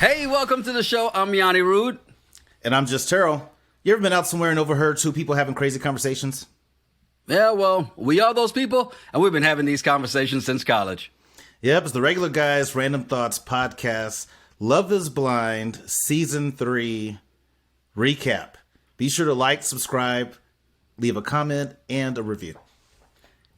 Hey, welcome to the show. I'm Yanni Rude. And I'm just Terryl. You ever been out somewhere and overheard two people having crazy conversations? Yeah, well, we are those people, and we've been having these conversations since college. Yep, it's the Regular Guys Random Thoughts podcast, Love is Blind, Season 3 recap. Be sure to like, subscribe, leave a comment, and a review.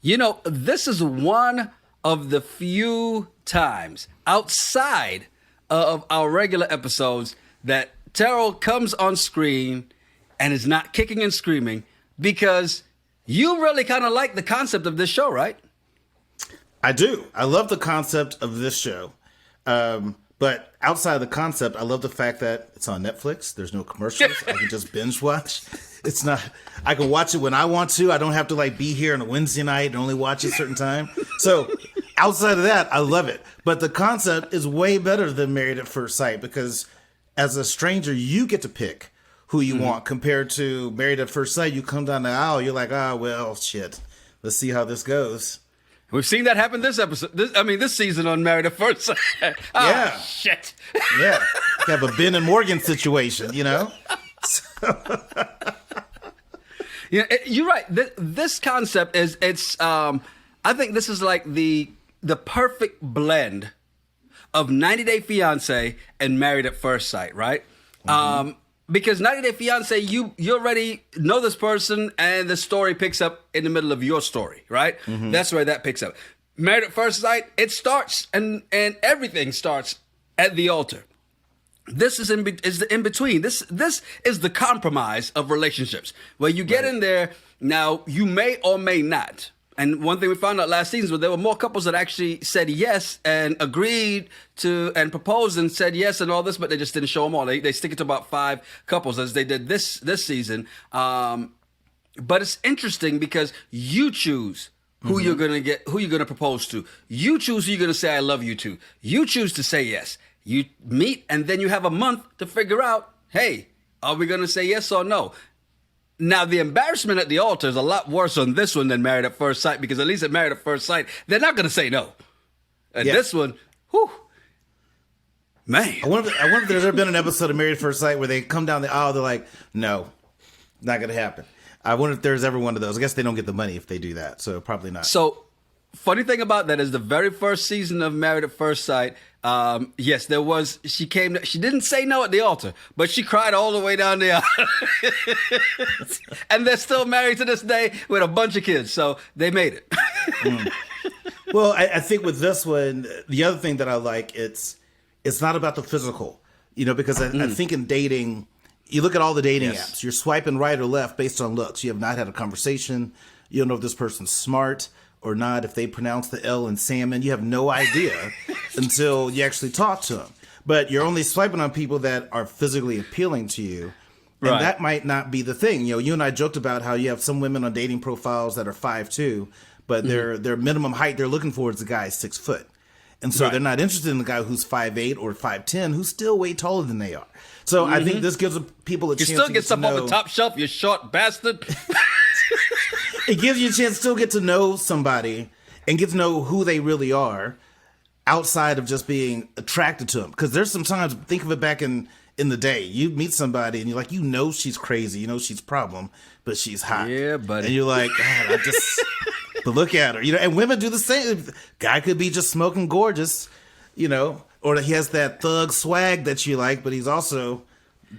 You know, this is one of the few times outside of our regular episodes that Terryl comes on screen and is not kicking and screaming because you really kind of like the concept of this show, right? I do. I love the concept of this show. But outside of the concept, I love the fact that it's on Netflix. There's no commercials. I can just binge watch. It's not, I can watch it when I want to. I don't have to be here on a Wednesday night and only watch it a certain time. So outside of that, I love it. But the concept is way better than Married at First Sight because as a stranger, you get to pick who you want compared to Married at First Sight. You come down the aisle, you're like, well, shit. Let's see how this goes. We've seen that happen this episode. This season on Married at First Sight. Yeah. Shit. Yeah. You have a Ben and Morgan situation, you know? Yeah, you're right. This concept is, I think this is like the perfect blend of 90 Day Fiancé and Married at First Sight, right? Mm-hmm. Because 90 Day Fiancé, you already know this person and the story picks up in the middle of your story, right? Mm-hmm. That's where that picks up. Married at First Sight, it starts and everything starts at the altar. This is in between. This is the compromise of relationships where you get in there. Now, you may or may not. And one thing we found out last season was there were more couples that actually said yes and agreed to and proposed and said yes and all this, but they just didn't show them all. They stick it to about 5 couples as they did this season. But it's interesting because you choose who you're gonna get, who you're gonna propose to. You choose who you're gonna say I love you to. You choose to say yes. You meet and then you have a month to figure out, hey, are we gonna say yes or no? Now, the embarrassment at the altar is a lot worse on this one than Married at First Sight, because at least at Married at First Sight, they're not going to say no. And this one, whew, man. I wonder if there's ever been an episode of Married at First Sight where they come down the aisle, they're like, no, not going to happen. I wonder if there's ever one of those. I guess they don't get the money if they do that, so probably not. So, funny thing about that is the very first season of Married at First Sight, yes, there was, she didn't say no at the altar, but she cried all the way down the aisle. And they're still married to this day with a bunch of kids, so they made it. Well, I think with this one, the other thing that I like, it's not about the physical, because I think in dating, you look at all the dating apps, you're swiping right or left based on looks. You have not had a conversation. You don't know if this person's smart or not, if they pronounce the L in salmon. You have no idea until you actually talk to them. But you're only swiping on people that are physically appealing to you. And that might not be the thing. You and I joked about how you have some women on dating profiles that are 5'2", but their minimum height they're looking for is the guy 6 foot. And so they're not interested in the guy who's 5'8" or 5'10", who's still way taller than they are. So I think this gives people a chance to You still get stuff off the top shelf, you short bastard. It gives you a chance to still get to know somebody and get to know who they really are outside of just being attracted to them. Because there's sometimes, think of it back in the day, you meet somebody and you're like, she's crazy, she's a problem, but she's hot. Yeah, buddy. And you're like, God, but look at her. And women do the same. Guy could be just smoking gorgeous, or he has that thug swag that you like, but he's also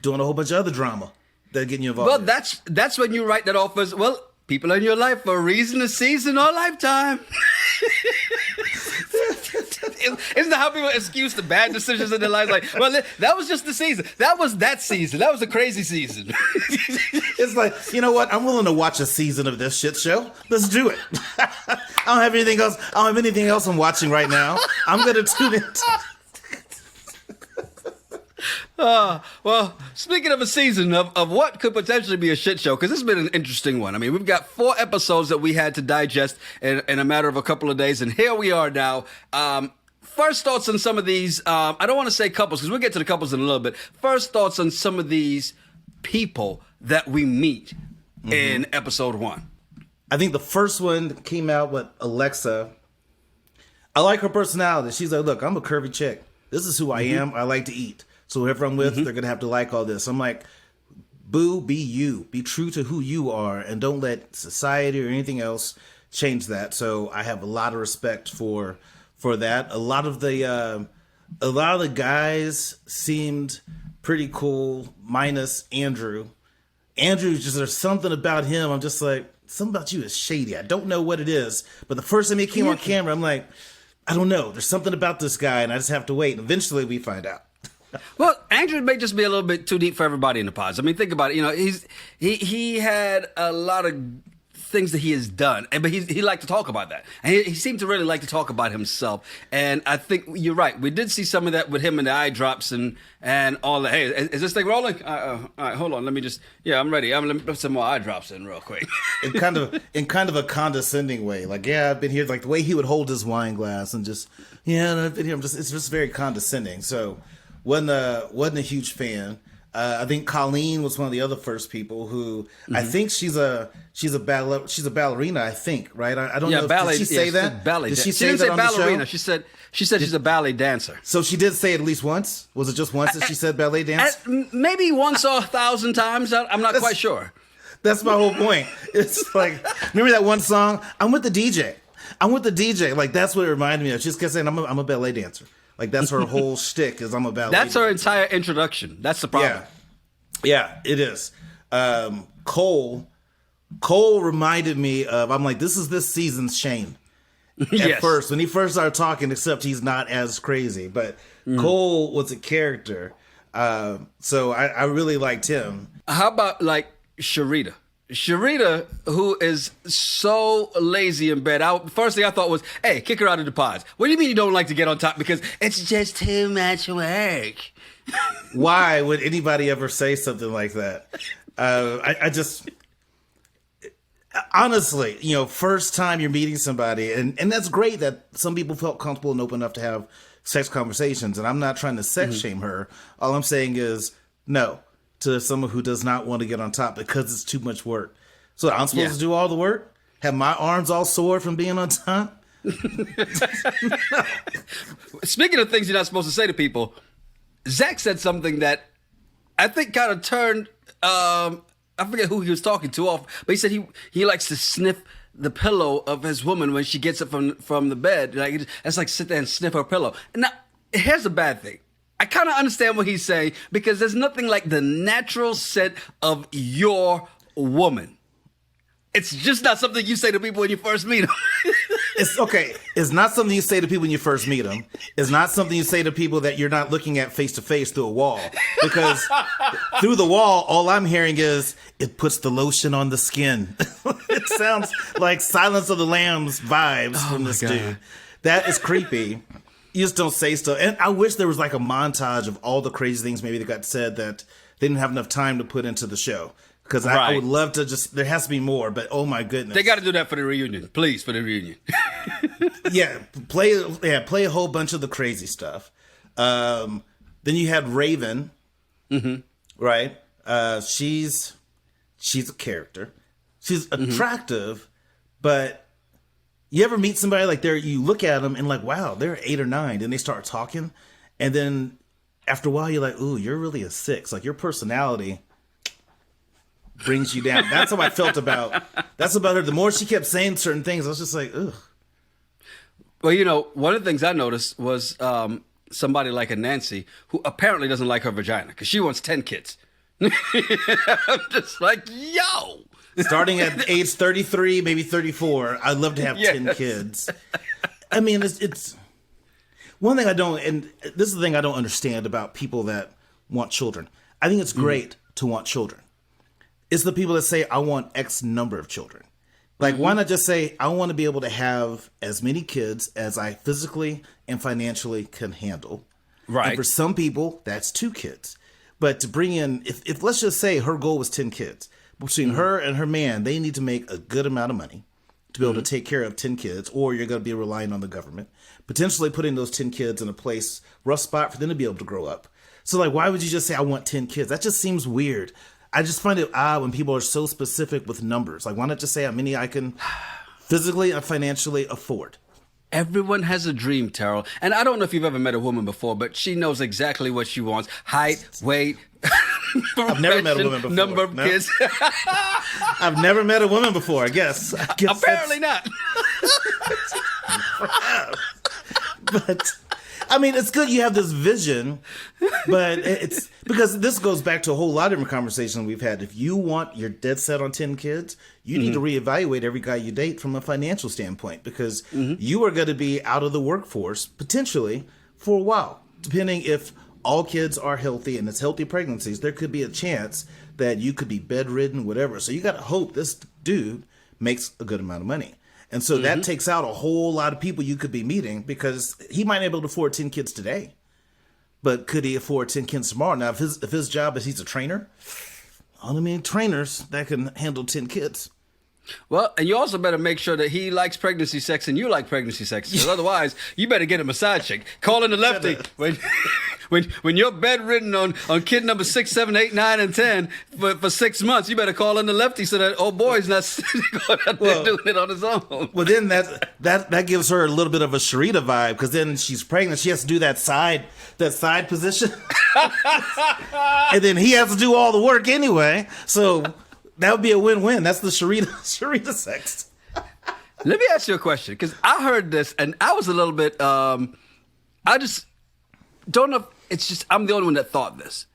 doing a whole bunch of other drama that getting you involved. Well, that's when you write that off as, well, people in your life for a reason, a season, or a lifetime. Isn't that how people excuse the bad decisions in their lives? Like, well, that was just the season. That was that season. That was a crazy season. It's like, you know what? I'm willing to watch a season of this shit show. Let's do it. I don't have anything else. I don't have anything else I'm watching right now. I'm going to tune in. Well, speaking of a season of what could potentially be a shit show, because this has been an interesting one. I mean, we've got 4 episodes that we had to digest in a matter of a couple of days, and here we are now. First thoughts on some of these, I don't want to say couples, because we'll get to the couples in a little bit. First thoughts on some of these people that we meet in episode 1. I think the first one came out with Alexa. I like her personality. She's like, look, I'm a curvy chick. This is who I am. I like to eat. So whoever I'm with, they're going to have to like all this. I'm like, boo, be you. Be true to who you are, and don't let society or anything else change that. So I have a lot of respect for that. A lot of the guys seemed pretty cool, minus Andrew. Andrew, just there's something about him. I'm just like, something about you is shady. I don't know what it is, but the first time he came on camera, I'm like, I don't know. There's something about this guy, and I just have to wait. And eventually, we find out. Well, Andrew may just be a little bit too deep for everybody in the pods. I mean, think about it. You know, he had a lot of things that he has done, but he liked to talk about that, and he seemed to really like to talk about himself. And I think you're right. We did see some of that with him and the eye drops and all that. Hey, is this thing rolling? All right, hold on. Let me just. Yeah, I'm ready. Let me put some more eye drops in real quick. in kind of a condescending way, like, yeah, I've been here. Like the way he would hold his wine glass and just, yeah, I've been here. It's just very condescending. So wasn't a huge fan. I think Colleen was one of the other first people who I think she's a ballerina. I think, right? I don't know. Did she say that? Ballet. Did She say didn't that say on ballerina. the show? She said she's a ballet dancer. So she did say it at least once. Was it just once that she said ballet dance? Maybe once or 1,000 times. I'm not quite sure. That's my whole point. It's like, remember that one song? I'm with the DJ. Like that's what it reminded me of. She just kept saying, I'm a ballet dancer. Like that's her whole shtick is I'm a ballet. That's her entire introduction. That's the problem. Yeah, it is. Cole reminded me of, I'm like, this is this season's Shane. At first, when he first started talking, except he's not as crazy. But Cole was a character. So I really liked him. How about like Sharita? Sharita, who is so lazy in bed. First thing I thought was, hey, kick her out of the pods. What do you mean you don't like to get on top? Because it's just too much work. Why would anybody ever say something like that? I just, honestly, first time you're meeting somebody, and that's great that some people felt comfortable and open enough to have sex conversations, and I'm not trying to sex shame her. All I'm saying is no to someone who does not want to get on top because it's too much work. So I'm supposed to do all the work? Have my arms all sore from being on top? Speaking of things you're not supposed to say to people, Zach said something that I think kind of turned, I forget who he was talking to off, but he said he likes to sniff the pillow of his woman when she gets up from the bed. Like, that's like sit there and sniff her pillow. Now, here's the bad thing. I kind of understand what he's saying because there's nothing like the natural scent of your woman. It's just not something you say to people when you first meet them. It's okay. It's not something you say to people when you first meet them. It's not something you say to people that you're not looking at face to face through a wall. Because through the wall, all I'm hearing is, it puts the lotion on the skin. It sounds like Silence of the Lambs vibes from this dude. That is creepy. You just don't say stuff. And I wish there was like a montage of all the crazy things maybe that got said that they didn't have enough time to put into the show. Because I would love to there has to be more, but oh my goodness. They got to do that for the reunion. Please, for the reunion. Play a whole bunch of the crazy stuff. Then you had Raven, right? She's a character. She's attractive, but you ever meet somebody like you look at them and like, wow, they're 8 or 9. Then they start talking. And then after a while, you're like, ooh, you're really a 6. Like your personality brings you down. That's how I felt about her. The more she kept saying certain things, I was just like, ugh. Well, one of the things I noticed was somebody like a Nancy who apparently doesn't like her vagina because she wants 10 kids. I'm just like, yo. Starting at age 33, maybe 34, I'd love to have 10 kids. I mean, it's one thing I don't, and this is the thing I don't understand about people that want children. I think it's great to want children. It's the people that say, I want X number of children. Like, why not just say, I want to be able to have as many kids as I physically and financially can handle. Right. And for some people, that's 2 kids. But to bring in, if let's just say her goal was 10 kids, between her and her man, they need to make a good amount of money to be able to take care of 10 kids, or you're going to be relying on the government, potentially putting those 10 kids in a rough spot for them to be able to grow up. So, like, why would you just say, I want 10 kids? That just seems weird. I just find it odd when people are so specific with numbers. Like, why not just say how many I can physically and financially afford? Everyone has a dream, Terryl. And I don't know if you've ever met a woman before, but she knows exactly what she wants. Height, weight, I've never met a woman before. Number of kids. I've never met a woman before, I guess Apparently not. But I mean, it's good you have this vision, but it's because this goes back to a whole lot of different conversations we've had. If you want your dead set on 10 kids, you need to reevaluate every guy you date from a financial standpoint, because you are going to be out of the workforce potentially for a while, depending if all kids are healthy and it's healthy pregnancies. There could be a chance that you could be bedridden, whatever. So you got to hope this dude makes a good amount of money. And so that takes out a whole lot of people you could be meeting, because he might not be able to afford 10 kids today, but could he afford 10 kids tomorrow? Now, if his job is he's a trainer, I don't mean trainers that can handle 10 kids. Well, and you also better make sure that he likes pregnancy sex and you like pregnancy sex. Because otherwise, you better get him a side chick. Call in the lefty when you're bedridden on kid number 6, 7, 8, 9, and 10 for 6 months. You better call in the lefty so that old boy's not going out there doing it on his own. Well, then that gives her a little bit of a Sharita vibe, because then she's pregnant. She has to do that side position, and then he has to do all the work anyway. So. That would be a win-win. That's the Sharita sex. Let me ask you a question, because I heard this and I was a little bit, I just don't know if it's just I'm the only one that thought this.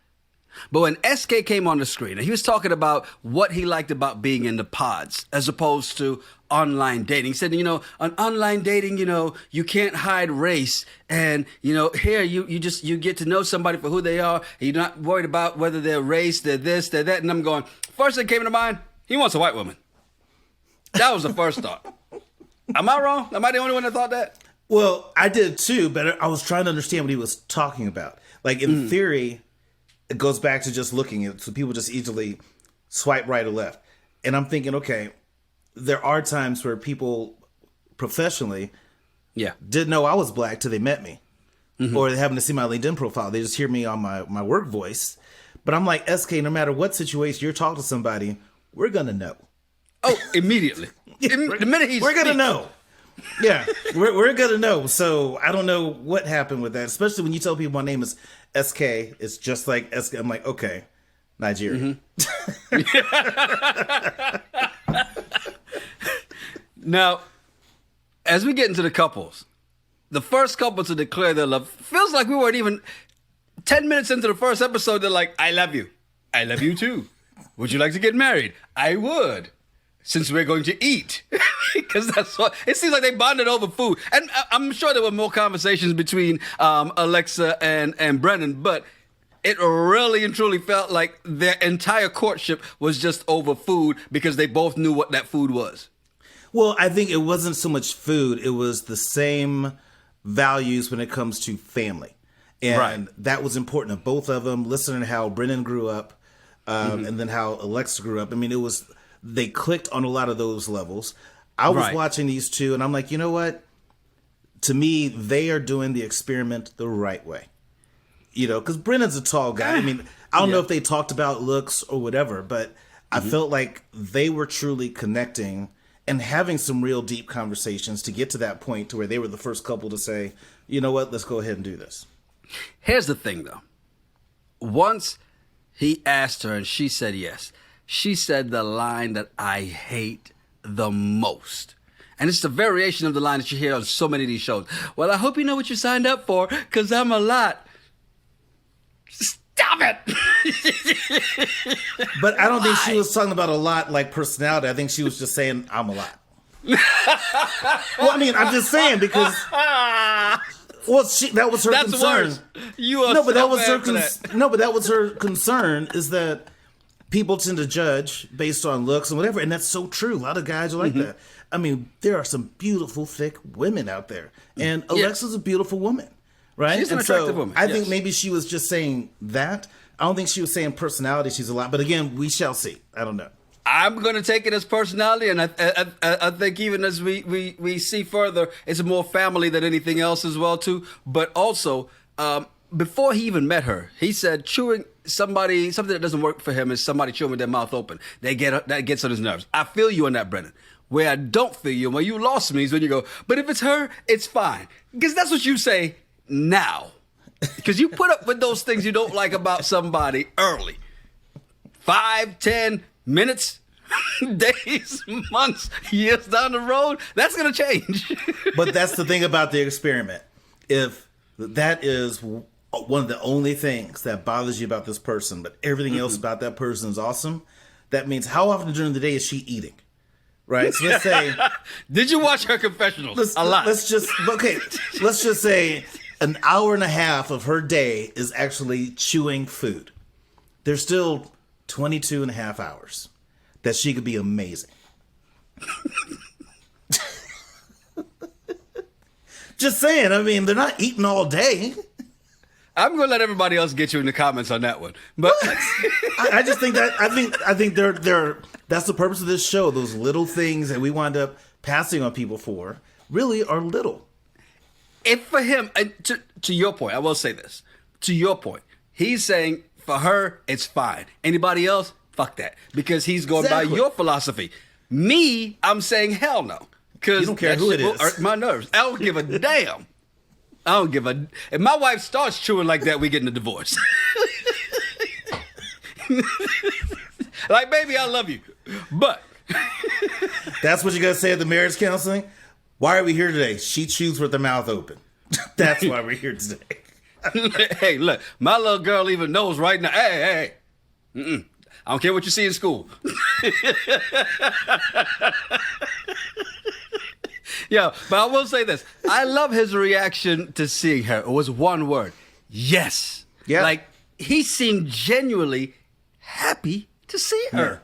But when SK came on the screen, and he was talking about what he liked about being in the pods as opposed to online dating. He said, on online dating, you can't hide race. And, here you get to know somebody for who they are. You're not worried about whether they're race, they're this, they're that. And I'm going, first thing came to mind, he wants a white woman. That was the first thought. Am I wrong? Am I the only one that thought that? Well, I did too, but I was trying to understand what he was talking about. Like, in theory, it goes back to just looking at it. So people just easily swipe right or left. And I'm thinking, okay, there are times where people professionally didn't know I was black till they met me. Or they happen to see my LinkedIn profile. They just hear me on my work voice. But I'm like, SK, no matter what situation you're talking to somebody, we're going to know. Oh, immediately. The minute we're going to know. Yeah, we're going to know. So I don't know what happened with that, especially when you tell people my name is SK. It's just like SK. I'm like, okay, Nigeria. Now, as we get into the couples, the first couple to declare their love, feels like we weren't even 10 minutes into the first episode. They're like, I love you. I love you too. Would you like to get married? I would. Since we're going to eat. Because that's what it seems like they bonded over food. And I'm sure there were more conversations between Alexa and Brennon, but it really and truly felt like their entire courtship was just over food, because they both knew what that food was. Well, I think it wasn't so much food. It was the same values when it comes to family. And that was important to both of them, listening to how Brennon grew up and then how Alexa grew up. I mean, they clicked on a lot of those levels. I was watching these two, and I'm like, you know what? To me, they are doing the experiment the right way. Because Brennan's a tall guy. I mean, I don't know if they talked about looks or whatever, but I felt like they were truly connecting and having some real deep conversations to get to that point to where they were the first couple to say, you know what, let's go ahead and do this. Here's the thing, though. Once he asked her and she said yes, she said the line that I hate the most. And it's the variation of the line that you hear on so many of these shows. Well, I hope you know what you signed up for, because I'm a lot. Stop it! But I don't think she was talking about a lot like personality. I think she was just saying, I'm a lot. Well, I mean, I'm just saying, because... Well, that was her That's concern. Worse. You are but that was her concern, is that people tend to judge based on looks and whatever, and that's so true. A lot of guys are like that. I mean, there are some beautiful, thick women out there, and Alexa's a beautiful woman, right? She's an attractive woman. I think maybe she was just saying that. I don't think she was saying personality. She's a lot, but again, we shall see. I don't know. I'm going to take it as personality, and I think even as we see further, it's more family than anything else as well, too. But also, before he even met her, he said something that doesn't work for him is somebody chewing with their mouth open. That gets on his nerves. I feel you on that, Brennon. where I don't feel you, where you lost me is when you go, but if it's her, it's fine. Because that's what you say now. Because you put up with those things you don't like about somebody early. 5, 10 minutes, days, months, years down the road, that's going to change. But that's the thing about the experiment. If that is one of the only things that bothers you about this person, but everything else about that person is awesome, that means how often during the day is she eating? Right? So let's say... Did you watch her confessionals? A lot. Let's just say an hour and a half of her day is actually chewing food. There's still 22 and a half hours that she could be amazing. Just saying, I mean, they're not eating all day. I'm going to let everybody else get you in the comments on that one. But I just think that I think they're that's the purpose of this show. Those little things that we wind up passing on people for really are little. If for him, and to your point, I will say this. To your point, he's saying for her, it's fine. Anybody else, fuck that. Because he's going by your philosophy. Me, I'm saying hell no. Because you don't care who it is. Hurt my nerves. I don't give a damn. I don't give a... If my wife starts chewing like that, we getting a divorce. Like, baby, I love you. But... That's what you got to say at the marriage counseling? Why are we here today? She chews with her mouth open. That's why we're here today. Hey, look, my little girl even knows right now. Hey. I don't care what you see in school. Yeah, but I will say this. I love his reaction to seeing her. It was one word. Yes. Yeah. Like, he seemed genuinely happy to see her.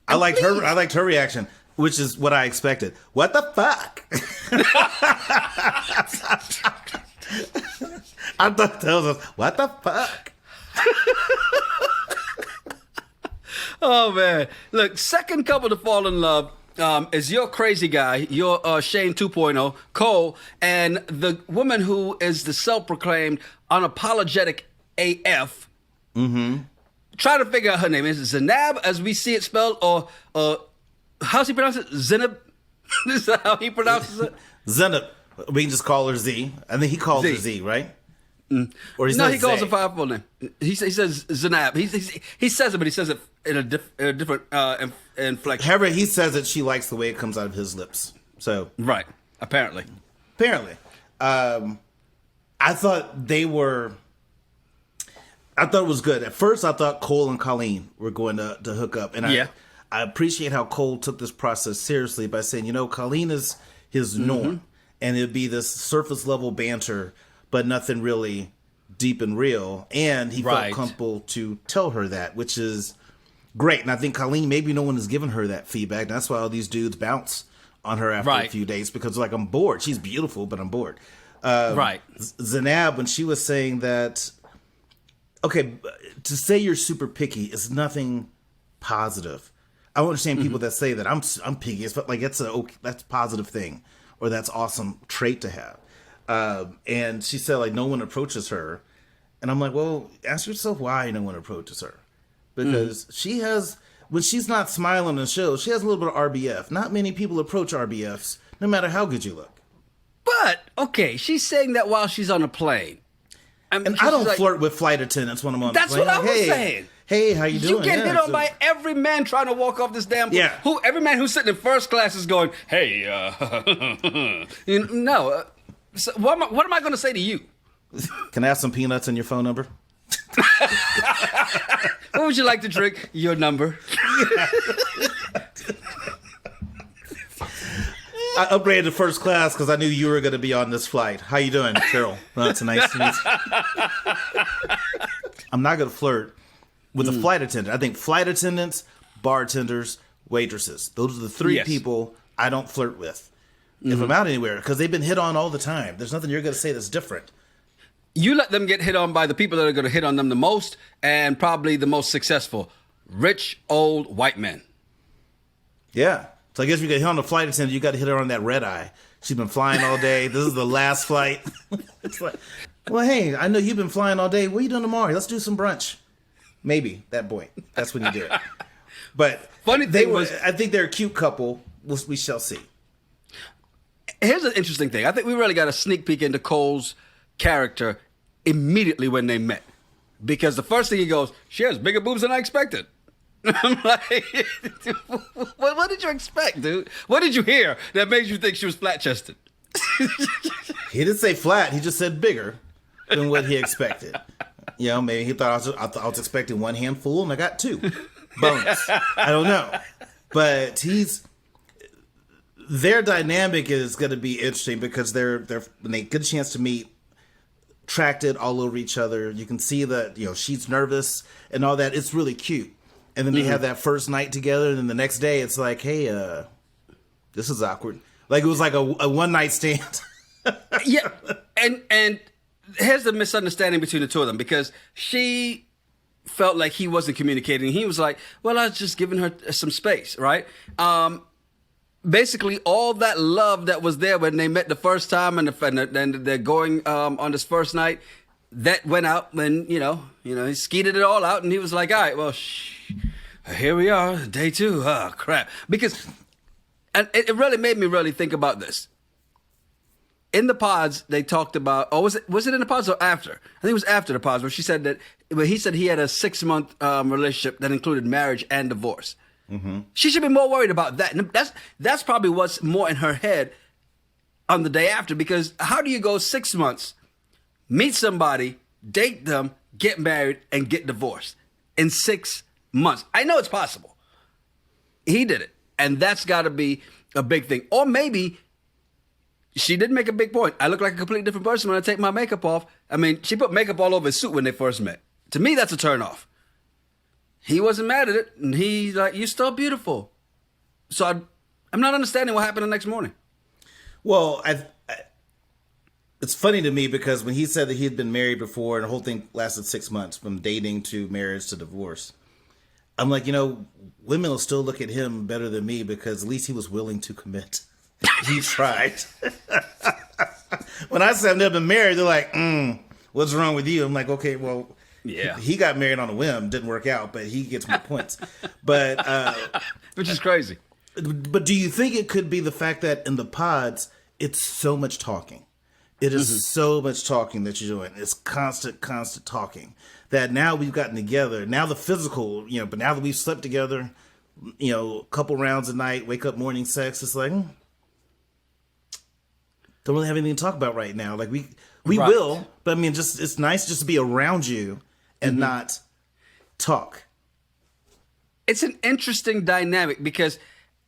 Yeah. I liked her reaction, which is what I expected. What the fuck? I thought that was what the fuck? Oh, man. Look, second couple to fall in love is your crazy guy, your Shane 2.0, Cole, and the woman who is the self-proclaimed unapologetic AF. Mm-hmm. Try to figure out her name. Is it Zanab, as we see it spelled, or how's he pronounce it? Zanab? Is that how he pronounces it? Zanab. We can just call her Z. I think he calls her Z, right? Or no, he calls her by full name. He says Zanab. He says it, but he says it in a different inflection. However, he says it. She likes the way it comes out of his lips. So right, apparently. I thought they were. I thought it was good. At first, I thought Cole and Colleen were going to hook up, and I appreciate how Cole took this process seriously by saying, Colleen is his norm, and it'd be this surface level banter, but nothing really deep and real. And he felt comfortable to tell her that, which is great. And I think Colleen, maybe no one has given her that feedback. And that's why all these dudes bounce on her after a few days, because like, I'm bored. She's beautiful, but I'm bored. Zanab, when she was saying that, okay, to say you're super picky is nothing positive. I understand people that say that I'm picky, but like that's a positive thing, or that's awesome trait to have. And she said like no one approaches her, and I'm like, well, ask yourself why no one approaches her, because she has, when she's not smiling on the show, she has a little bit of RBF. Not many people approach RBFs, no matter how good you look. But okay, she's saying that while she's on a plane. And I don't flirt with flight attendants when I'm on the plane. That's what I was saying. Hey, how you doing? You get hit on by every man trying to walk off this damn plane. Yeah. Every man who's sitting in first class is going, hey, so what am I going to say to you? Can I have some peanuts and your phone number? What would you like to drink? Your number. I upgraded to first class because I knew you were going to be on this flight. How you doing, Terryl? Well, it's nice to meet you. I'm not going to flirt with a flight attendant. I think flight attendants, bartenders, waitresses. Those are the three people I don't flirt with if I'm out anywhere, because they've been hit on all the time. There's nothing you're going to say that's different. You let them get hit on by the people that are going to hit on them the most, and probably the most successful. Rich, old, white men. Yeah. So I guess if you get hit on the flight attendant, you got to hit her on that red eye. She's been flying all day. This is the last flight. It's like, well, hey, I know you've been flying all day. What are you doing tomorrow? Let's do some brunch. Maybe that point. That's when you do it. But funny thing was, I think they're a cute couple. we shall see. Here's an interesting thing. I think we really got a sneak peek into Cole's character immediately when they met. Because the first thing he goes, she has bigger boobs than I expected. I'm like, what did you expect, dude? What did you hear that made you think she was flat-chested? He didn't say flat. He just said bigger than what he expected. You know, maybe he thought I was expecting one handful and I got two. Bonus. I don't know. But their dynamic is going to be interesting because they're when they get a chance to meet, attracted all over each other. You can see that, you know, she's nervous and all that. It's really cute. And then they have that first night together, and then the next day it's like, hey, this is awkward. Like it was like a one night stand. Yeah, and here's the misunderstanding between the two of them, because she felt like he wasn't communicating. He was like, well, I was just giving her some space, right? Basically, all that love that was there when they met the first time and they're going on this first night, that went out when, you know, he skeeted it all out, and he was like, all right, well, here we are, day 2. Oh, crap. Because, and it really made me really think about this. In the pods, they talked about, was it in the pods or after? I think it was after the pods, where he said he had a 6-month relationship that included marriage and divorce. Mm-hmm. She should be more worried about that. And that's probably what's more in her head on the day after, because how do you go 6 months, meet somebody, date them, get married, and get divorced in 6 months? I know it's possible. He did it. And that's got to be a big thing. Or maybe she did make a big point. I look like a completely different person when I take my makeup off. I mean, she put makeup all over his suit when they first met. To me, that's a turnoff. He wasn't mad at it, and he's like, you're still beautiful. So I'm not understanding what happened the next morning. Well, it's funny to me because when he said that he had been married before and the whole thing lasted 6 months, from dating to marriage to divorce, I'm like, women will still look at him better than me because at least he was willing to commit. He tried. When I said I've never been married, they're like, what's wrong with you? I'm like, okay, well, yeah, he got married on a whim, didn't work out, but he gets more points. But which is crazy. But do you think it could be the fact that in the pods, it's so much talking? It is so much talking that you're doing. It's constant talking. That now we've gotten together. Now the physical, but now that we've slept together, a couple rounds a night, wake up morning sex, it's like, don't really have anything to talk about right now. Like we right. will, but I mean, it's nice just to be around you and not talk. It's an interesting dynamic because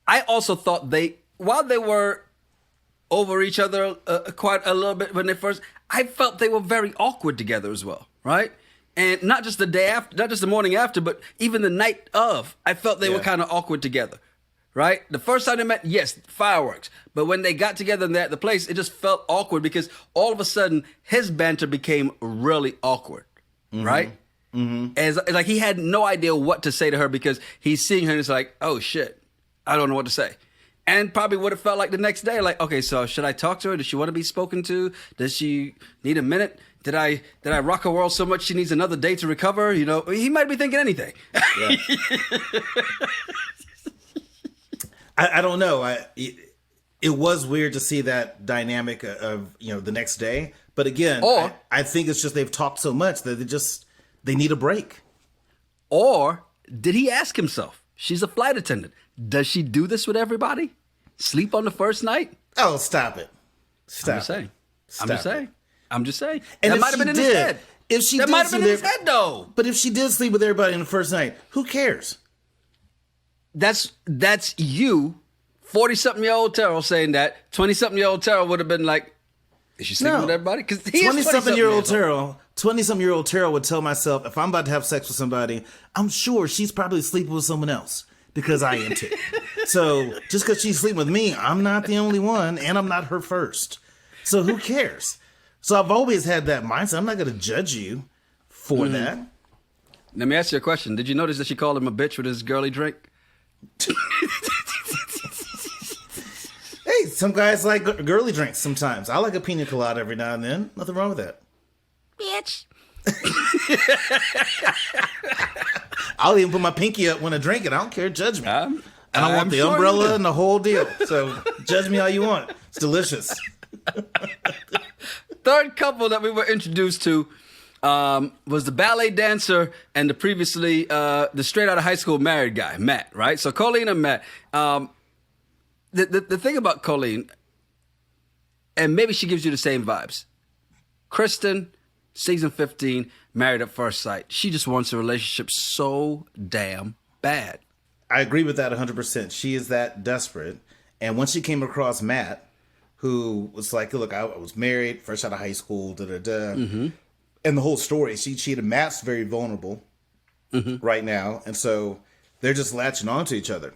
I also thought while they were over each other quite a little bit when they first, I felt they were very awkward together as well, right? And not just the day after, not just the morning after, but even the night of, I felt they were kind of awkward together, right? The first time they met, yes, fireworks. But when they got together and they're at the place, it just felt awkward because all of a sudden his banter became really awkward, right? Mm-hmm. As like he had no idea what to say to her because he's seeing her and it's like, oh shit, I don't know what to say. And probably what it felt like the next day, like, okay, so should I talk to her? Does she want to be spoken to? Does she need a minute? Did I rock her world so much she needs another day to recover? He might be thinking anything. Yeah. I don't know. It was weird to see that dynamic of the next day. But again, I think it's just they've talked so much that they need a break. Or did he ask himself? She's a flight attendant. Does she do this with everybody? Sleep on the first night? Oh, stop it. I'm just saying. And that might have been in his head. That might have been in his head, though. But if she did sleep with everybody on the first night, who cares? That's you, 40-something-year-old Terryl, saying that. 20-something-year-old Terryl would have been like, is she sleeping with everybody? Because 20-something-year-old Terryl would tell myself, if I'm about to have sex with somebody, I'm sure she's probably sleeping with someone else. Because I am too. So just because she's sleeping with me, I'm not the only one, and I'm not her first. So who cares? So I've always had that mindset. I'm not going to judge you for that. Let me ask you a question. Did you notice that she called him a bitch with his girly drink? Hey, some guys like girly drinks sometimes. I like a pina colada every now and then. Nothing wrong with that. Bitch. I'll even put my pinky up when I drink it. I don't care. Judge me. And I want the umbrella and the whole deal. So judge me how you want. It's delicious. Third couple that we were introduced to was the ballet dancer and the previously the straight out of high school married guy, Matt, right? So Colleen and Matt. The thing about Colleen, and maybe she gives you the same vibes. Kristen, season 15, Married at First Sight. She just wants a relationship so damn bad. I agree with that 100%. She is that desperate. And once she came across Matt, who was like, look, I was married, fresh out of high school, And the whole story, Matt's very vulnerable right now. And so they're just latching on to each other,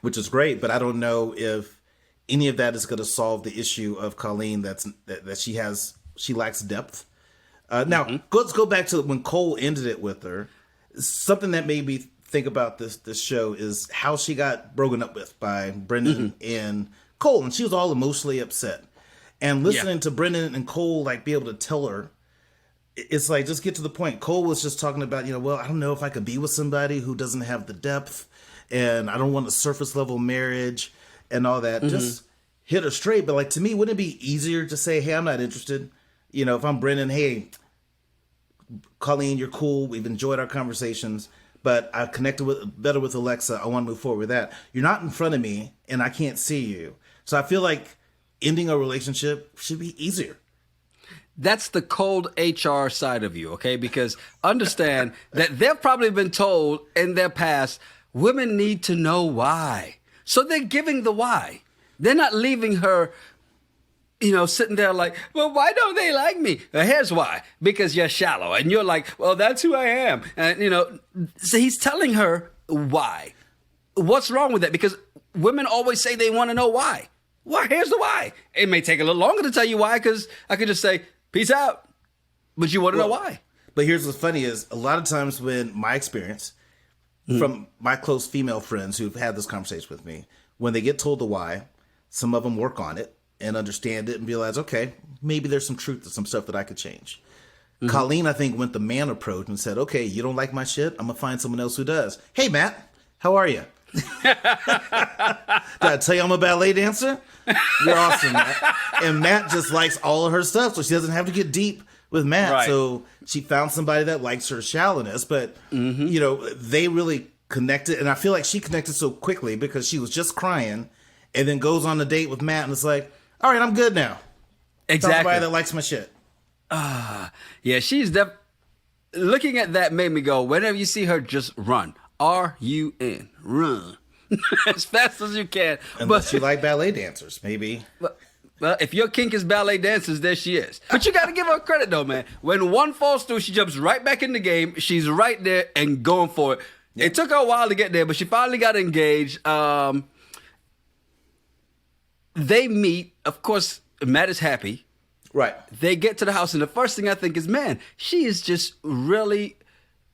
which is great. But I don't know if any of that is going to solve the issue of Colleen that she lacks depth. Now, let's go back to when Cole ended it with her. Something that made me think about this show is how she got broken up with by Brennon and Cole, and she was all emotionally upset. And listening to Brennon and Cole like be able to tell her, it's like, just get to the point. Cole was just talking about, well, I don't know if I could be with somebody who doesn't have the depth, and I don't want a surface level marriage and all that. Just hit her straight. But like, to me, wouldn't it be easier to say, hey, I'm not interested? If I'm Brennon, hey, Colleen, you're cool. We've enjoyed our conversations, but I connected better with Alexa. I want to move forward with that. You're not in front of me and I can't see you. So I feel like ending a relationship should be easier. That's the cold HR side of you, okay? Because understand that they've probably been told in their past, women need to know why. So they're giving the why. They're not leaving her, sitting there like, well, why don't they like me? Well, here's why. Because you're shallow. And you're like, well, that's who I am. And, so he's telling her why. What's wrong with that? Because women always say they want to know why. Well, here's the why. It may take a little longer to tell you why, because I could just say, peace out. But you want to know why. But here's what's funny is a lot of times when my experience from my close female friends who've had this conversation with me, when they get told the why, some of them work on it and understand it and realize, okay, maybe there's some truth to some stuff that I could change. Colleen, I think, went the man approach and said, okay, you don't like my shit? I'm going to find someone else who does. Hey, Matt, how are you? Did I tell you I'm a ballet dancer? You're awesome, Matt. And Matt just likes all of her stuff, so she doesn't have to get deep with Matt. Right. So she found somebody that likes her shallowness, but they really connected, and I feel like she connected so quickly because she was just crying and then goes on a date with Matt and it's like, all right, I'm good now. Exactly. Somebody that likes my shit. Yeah, she's looking at that made me go, whenever you see her, just run. R-U-N. Run. As fast as you can. Unless you like ballet dancers, maybe. Well, if your kink is ballet dancers, there she is. But you got to give her credit, though, man. When one falls through, she jumps right back in the game. She's right there and going for it. Yep. It took her a while to get there, but she finally got engaged. They meet. Of course, Matt is happy. Right. They get to the house, and the first thing I think is, man, she is just really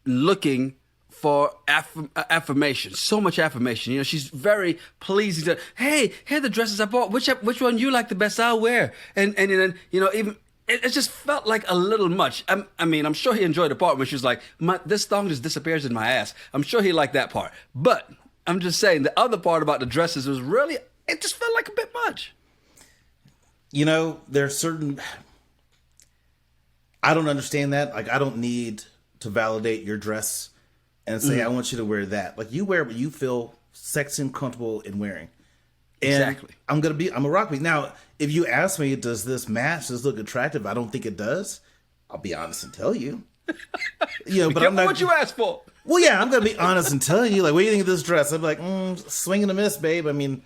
looking for affirmation, so much affirmation. She's very pleasing. Hey, here are the dresses I bought. Which one you like the best? I'll wear. And then even it just felt like a little much. I'm sure he enjoyed the part when she was like, this thong just disappears in my ass. I'm sure he liked that part. But I'm just saying the other part about the dresses was really, it just felt like a bit much. There's certain, I don't understand that. Like, I don't need to validate your dress and say, I want you to wear that. Like, you wear what you feel sexy and comfortable in wearing. And exactly. I'm a rock me. Now, if you ask me, does this match, does this look attractive? I don't think it does. I'll be honest and tell you. But I'm not. What you asked for? Well, yeah, I'm going to be honest and tell you. Like, what do you think of this dress? I'm like, swing and a miss, babe. I mean,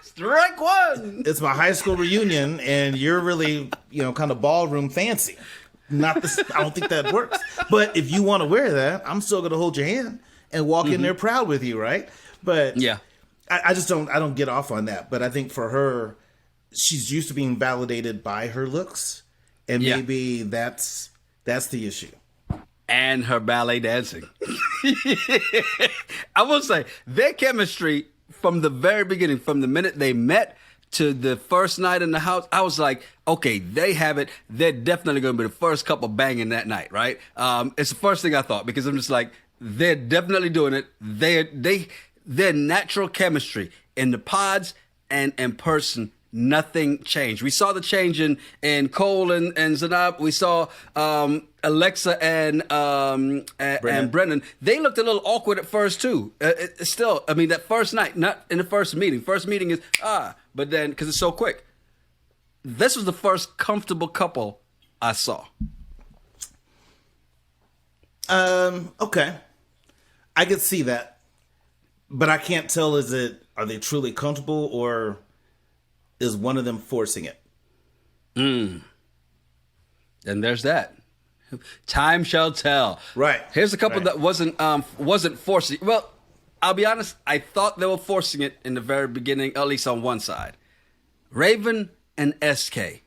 strike one. It's my high school reunion, and you're really, kind of ballroom fancy. Not this. I don't think that works. But if you want to wear that, I'm still going to hold your hand and walk in there proud with you, right? But yeah, I just don't. I don't get off on that. But I think for her, she's used to being validated by her looks, and maybe that's the issue. And her ballet dancing. I will say their chemistry from the very beginning, from the minute they met to the first night in the house, I was like, okay, they have it. They're definitely going to be the first couple banging that night, right? It's the first thing I thought, because I'm just like, they're definitely doing it. Their natural chemistry in the pods and in person, nothing changed. We saw the change in Cole and Zanab. We saw Alexa and Brennon. They looked a little awkward at first too. Still, I mean, that first night, not in the first meeting. First meeting is but then because it's so quick. This was the first comfortable couple I saw. Okay, I could see that, but I can't tell. Are they truly comfortable, or is one of them forcing it? And there's that. Time shall tell. Right. Here's a couple that wasn't forcing. Well, I'll be honest. I thought they were forcing it in the very beginning, at least on one side. Raven and SK,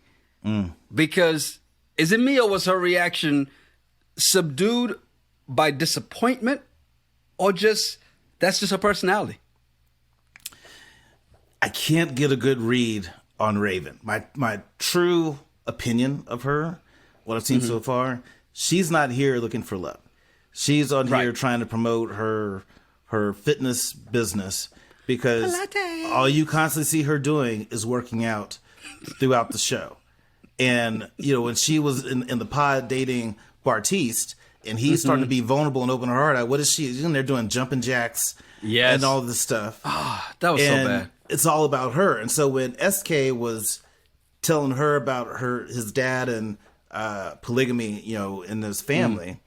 because is it me or was her reaction subdued by disappointment, or that's just her personality? I can't get a good read on Raven. My true opinion of her, what I've seen so far, she's not here looking for love. She's on here trying to promote her fitness business, because all you constantly see her doing is working out throughout the show. And, when she was in the pod dating Bartise, and he's starting to be vulnerable and open her heart out, what is she? She's in there doing jumping jacks and all this stuff. That was so bad. It's all about her. And so when SK was telling her about his dad and polygamy, in his family,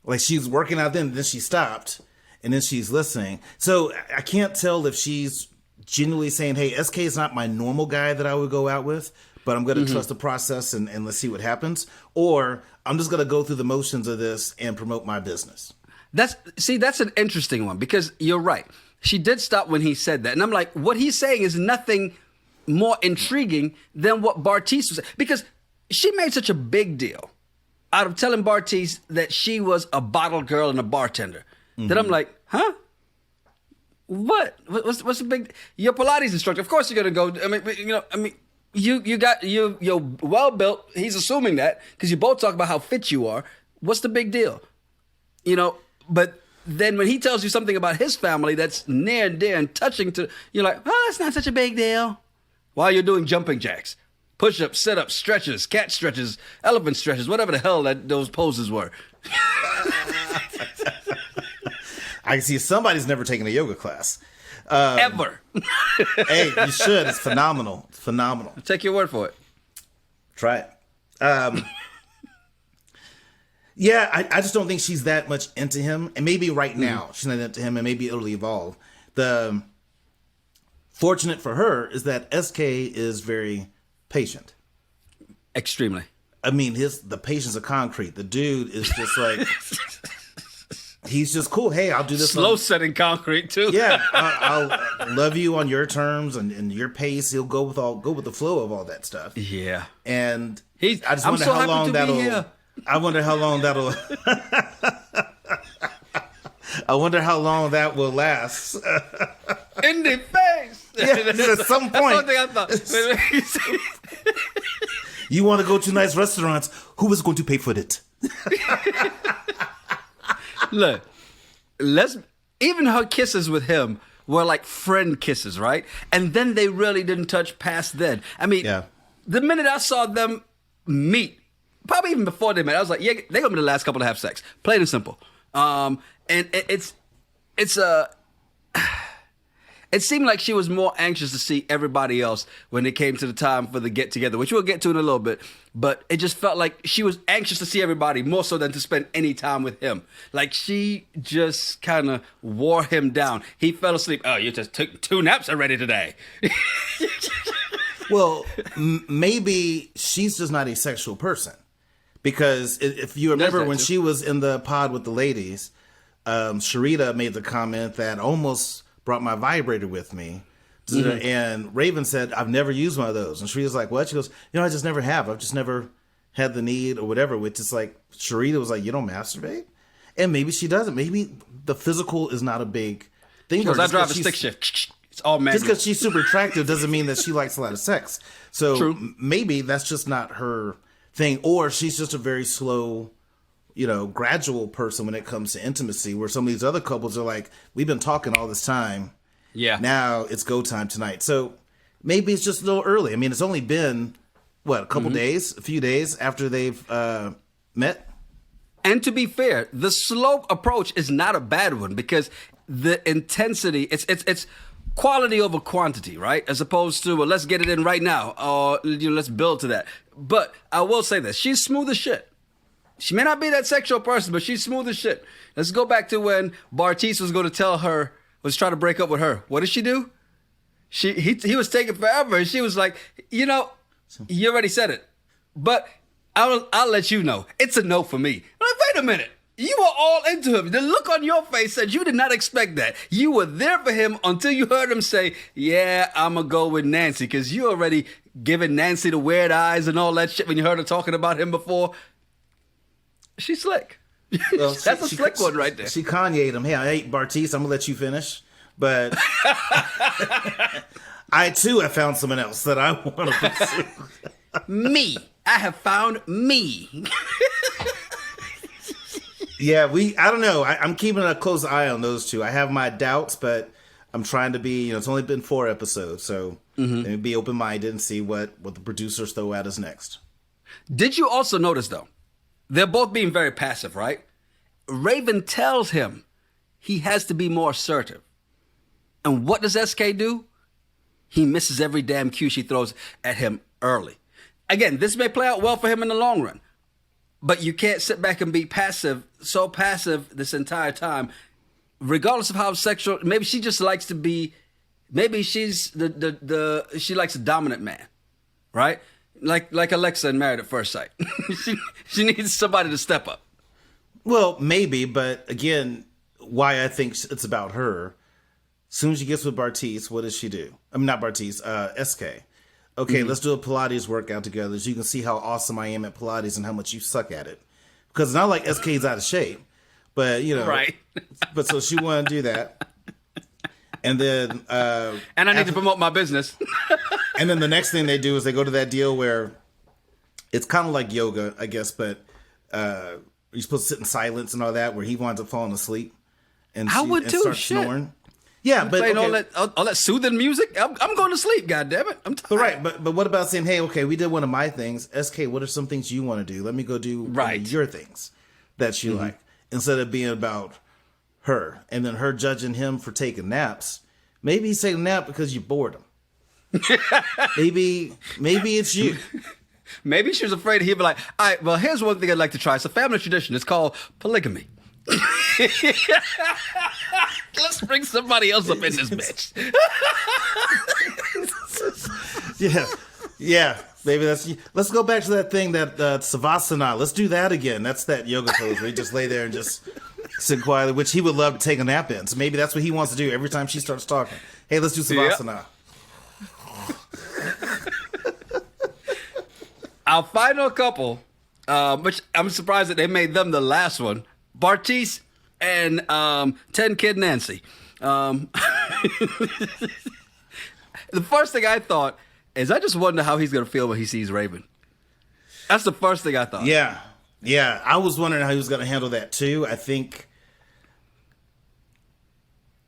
like she's working out then she stopped, and then she's listening. So I can't tell if she's genuinely saying, hey, SK is not my normal guy that I would go out with, but I'm going to trust the process and let's see what happens. Or I'm just going to go through the motions of this and promote my business. That's an interesting one, because you're right. She did stop when he said that. And I'm like, what he's saying is nothing more intriguing than what Bartise was saying. Because she made such a big deal out of telling Bartise that she was a bottle girl and a bartender. That I'm like, huh? What? What's the big... Your Pilates instructor. Of course you're going to go... you're well built. He's assuming that because you both talk about how fit you are. What's the big deal? But then when he tells you something about his family that's near and dear and touching to, you're like, oh, that's not such a big deal. While you're doing jumping jacks, push-ups, sit-ups, stretches, cat stretches, elephant stretches, whatever the hell those poses were. I can see somebody's never taken a yoga class. Ever. Hey, you should. It's phenomenal. It's phenomenal. I'll take your word for it. Try it. Yeah, I just don't think she's that much into him. And maybe right now she's not into him, and maybe it'll evolve. The fortunate for her is that SK is very patient. Extremely. I mean, the patience of concrete. The dude is just like... He's just cool. Hey, I'll do this. Slow setting concrete too. Yeah, I'll love you on your terms and your pace. He'll go with the flow of all that stuff. Yeah, and I just wonder how long that'll. I wonder how long that'll. I wonder how long that will last. In the face. Yeah, at some point. That's one thing I thought. You want to go to nice restaurants? Who is going to pay for it? Look, even her kisses with him were like friend kisses, right? And then they really didn't touch past then. I mean, The minute I saw them meet, probably even before they met, I was like, yeah, they're going to be the last couple to have sex. Plain and simple. And it seemed like she was more anxious to see everybody else when it came to the time for the get together, which we'll get to in a little bit. But it just felt like she was anxious to see everybody more so than to spend any time with him. Like she just kind of wore him down. He fell asleep. Oh, you just took 2 naps already today. Well, maybe she's just not a sexual person. Because if you remember when she was in the pod with the ladies, Sharita made the comment that almost brought my vibrator with me. And Raven said, I've never used one of those. And Sharita's like, what? She goes, I just never have. I've just never had the need or whatever, which is like, Sharita was like, you don't masturbate? And maybe she doesn't. Maybe the physical is not a big thing. Because I drive a stick shift. It's all manual. Just because she's super attractive doesn't mean that she likes a lot of sex. So maybe that's just not her thing. Or she's just a very slow, gradual person when it comes to intimacy, where some of these other couples are like, we've been talking all this time. Yeah. Now it's go time tonight. So maybe it's just a little early. I mean, it's only been, a couple days, a few days after they've met. And to be fair, the slow approach is not a bad one because the intensity, it's quality over quantity, right? As opposed to, well, let's get it in right now, or let's build to that. But I will say this, she's smooth as shit. She may not be that sexual person, but she's smooth as shit. Let's go back to when Bartise was going to was trying to break up with her. What did she do? He was taking forever, and she was like, you already said it, but I'll let you know. It's a no for me. I'm like, wait a minute. You were all into him. The look on your face said you did not expect that. You were there for him until you heard him say, yeah, I'm going to go with Nancy, because you already giving Nancy the weird eyes and all that shit when you heard her talking about him before. She's slick. Well, that's a slick one right there. She Kanye'd him. Hey, Bartise, I'm going to let you finish. But I, too, have found someone else that I want to pursue. Me. I have found me. Yeah, I don't know. I'm keeping a close eye on those two. I have my doubts, but I'm trying to be, it's only been 4 episodes, so let me be open-minded and see what the producers throw at us next. Did you also notice, though, they're both being very passive, right? Raven tells him he has to be more assertive. And what does SK do? He misses every damn cue she throws at him early. Again, this may play out well for him in the long run, but you can't sit back and be so passive this entire time, regardless of how sexual. Maybe she just likes to be. Maybe she's she likes a dominant man, right? Like Alexa in Married at First Sight. she needs somebody to step up. Well, maybe, but again, why I think it's about her. As soon as she gets with Bartise, what does she do? I mean, not Bartise, SK. Okay, let's do a Pilates workout together so you can see how awesome I am at Pilates and how much you suck at it. Because it's not like SK's out of shape, but, Right. But so she wanted to do that. And then... and I need to promote my business. And then the next thing they do is they go to that deal where it's kind of like yoga, I guess, but you're supposed to sit in silence and all that, where he winds up falling asleep. And I would too, starts shit. snoring. Yeah, but playing okay. all that soothing music. I'm going to sleep. God damn it, I'm tired. But right, but what about saying, hey, okay, we did one of my things. SK, what are some things you want to do? Let me go do one of your things that you like, instead of being about her and then her judging him for taking naps. Maybe he's taking a nap because you bored him. maybe it's you. Maybe she was afraid he'd be like, all right, well, here's one thing I'd like to try. It's a family tradition. It's called polygamy. Let's bring somebody else up in this bitch. Yeah. Maybe let's go back to that thing that Savasana. Let's do that again. That's that yoga pose where you just lay there and just sit quietly, which he would love to take a nap in. So maybe that's what he wants to do every time she starts talking. Hey, let's do Savasana. Yep. Our final couple, which I'm surprised that they made them the last one, Bartise and 10-Kid Nancy. The first thing I thought is I just wonder how he's going to feel when he sees Raven. That's the first thing I thought. Yeah. I was wondering how he was going to handle that too. I think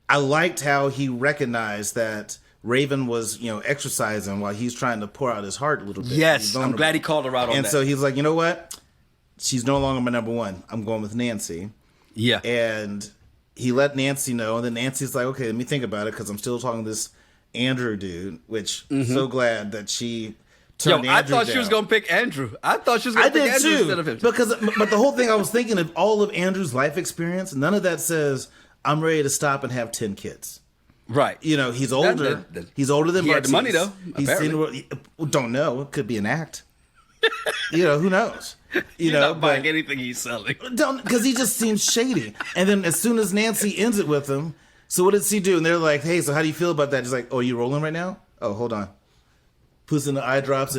I liked how he recognized that Raven was, exercising while he's trying to pour out his heart a little bit. Yes, I'm glad he called her out on that. And so he's like, you know what? She's no longer my number one. I'm going with Nancy. Yeah. And he let Nancy know, and then Nancy's like, okay, let me think about it, because I'm still talking to this Andrew dude, which I'm so glad that she turned Andrew I thought down. she was going to pick Andrew. I thought she was going to pick Andrew instead of him. But the whole thing, I was thinking of all of Andrew's life experience, none of that says, I'm ready to stop and have 10 kids. Right. He's older. He's older than Bartise. He had the money, though, Don't know. It could be an act. Who knows? You're not buying anything he's selling. Because he just seems shady. And then as soon as Nancy ends it with him, so what does he do? And they're like, hey, so how do you feel about that? He's like, oh, you rolling right now? Oh, hold on. Puts in the eye drops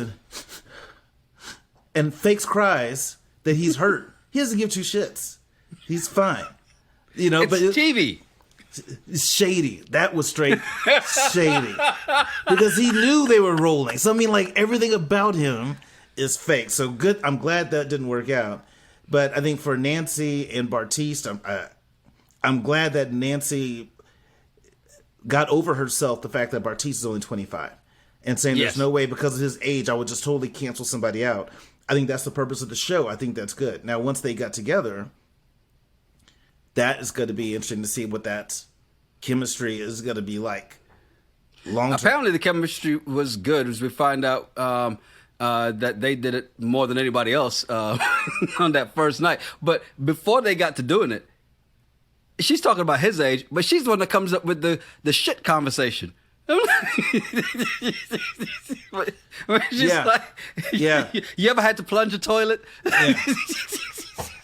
and fakes cries that he's hurt. He doesn't give 2 shits. He's fine. It's TV. It's shady. That was straight shady. Because he knew they were rolling. So, everything about him is fake. So good. I'm glad that didn't work out. But I think for Nancy and Bartise, I'm glad that Nancy got over herself the fact that Bartise is only 25 and saying there's no way because of his age I would just totally cancel somebody out. I think that's the purpose of the show. I think that's good. Now, once they got together, that is going to be interesting to see what that chemistry is going to be like long term. Apparently the chemistry was good as we find out that they did it more than anybody else on that first night. But before they got to doing it, she's talking about his age, but she's the one that comes up with the shit conversation. She's like, you ever had to plunge a toilet? Yeah.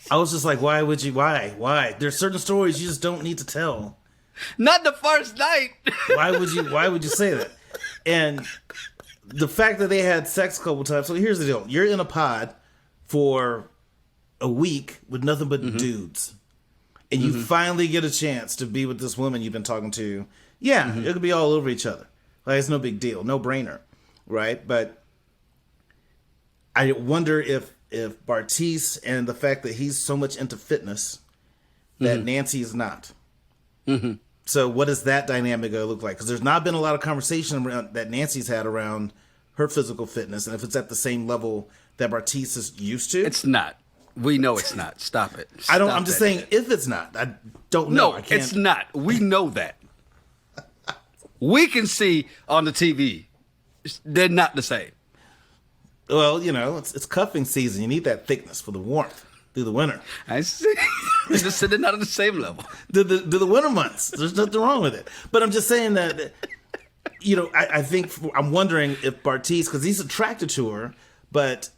I was just like, why would you? Why? There's certain stories you just don't need to tell. Not the first night. Why would you say that? And the fact that they had sex a couple times. So here's the deal: you're in a pod for a week with nothing but dudes, and you finally get a chance to be with this woman you've been talking to. Yeah, it could be all over each other. Like, it's no big deal, no brainer, right? But I wonder if Bartise and the fact that he's so much into fitness that Nancy is not. So what is that dynamic going to look like? Because there's not been a lot of conversation around that Nancy's had around her physical fitness, and if it's at the same level that Bartise is used to. It's not. We know it's not. Stop it. I'm just saying if it's not. I don't know. No, it's not. We know that. We can see on the TV. They're not the same. Well, it's cuffing season. You need that thickness for the warmth through the winter. I see. They're just sitting not on the same level. Do the winter months. There's nothing wrong with it. But I'm just saying that, I think I'm wondering if Bartise, because he's attracted to her, but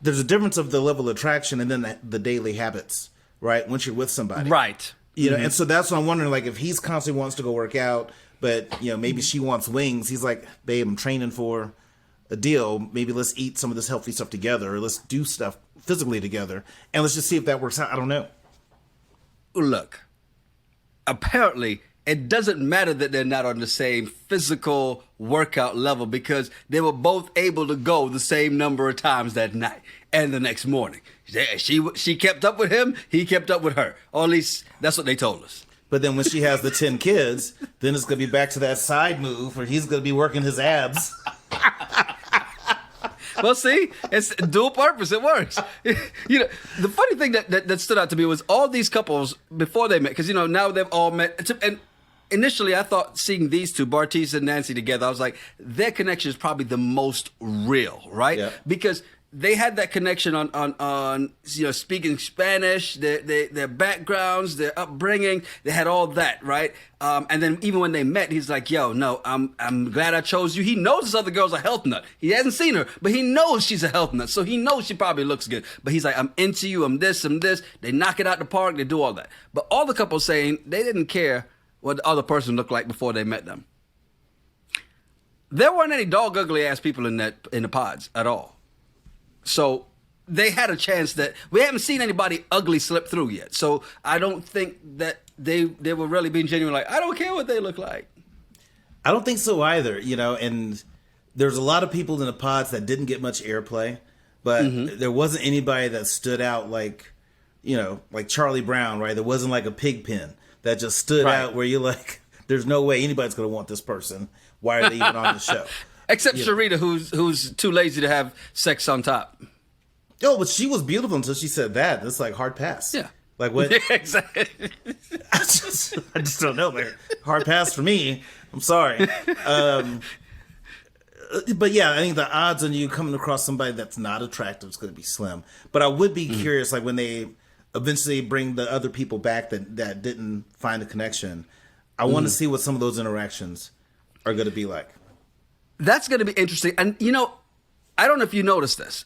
there's a difference of the level of attraction and then the daily habits, right? Once you're with somebody. Right. And so that's what I'm wondering, like, if he's constantly wants to go work out, but, maybe she wants wings. He's like, babe, I'm training for a deal. Maybe let's eat some of this healthy stuff together, or let's do stuff physically together, and let's just see if that works out. I don't know. Look, apparently it doesn't matter that they're not on the same physical workout level because they were both able to go the same number of times that night and the next morning. She kept up with him, he kept up with her. Or at least that's what they told us. But then when she has the 10 kids, then it's going to be back to that side move where he's going to be working his abs. Well, see, it's dual purpose. It works. The funny thing that stood out to me was all these couples before they met, because, now they've all met. And initially I thought seeing these two, Bartise and Nancy together, I was like, their connection is probably the most real, right? Yeah. Because they had that connection on speaking Spanish, their backgrounds, their upbringing. They had all that, right? And then even when they met, he's like, "Yo, no, I'm glad I chose you." He knows this other girl's a health nut. He hasn't seen her, but he knows she's a health nut, so he knows she probably looks good. But he's like, "I'm into you. I'm this. I'm this." They knock it out the park. They do all that. But all the couples saying they didn't care what the other person looked like before they met them. There weren't any dog ugly ass people in the pods at all. So they had a chance that we haven't seen anybody ugly slip through yet. So I don't think that they were really being genuine. Like, I don't care what they look like. I don't think so either. And there's a lot of people in the pods that didn't get much airplay, but there wasn't anybody that stood out like Charlie Brown, right? There wasn't like a pig pen that just stood out where you're like, there's no way anybody's going to want this person. Why are they even on the show? Except Sharita, who's too lazy to have sex on top. Oh, but she was beautiful until she said that. It's like hard pass. Yeah. Like what? Yeah, exactly. I just don't know, man. Hard pass for me. I'm sorry. But yeah, I think the odds on you coming across somebody that's not attractive is going to be slim. But I would be curious, like when they eventually bring the other people back that didn't find a connection, I want to see what some of those interactions are going to be like. That's going to be interesting. And, I don't know if you noticed this,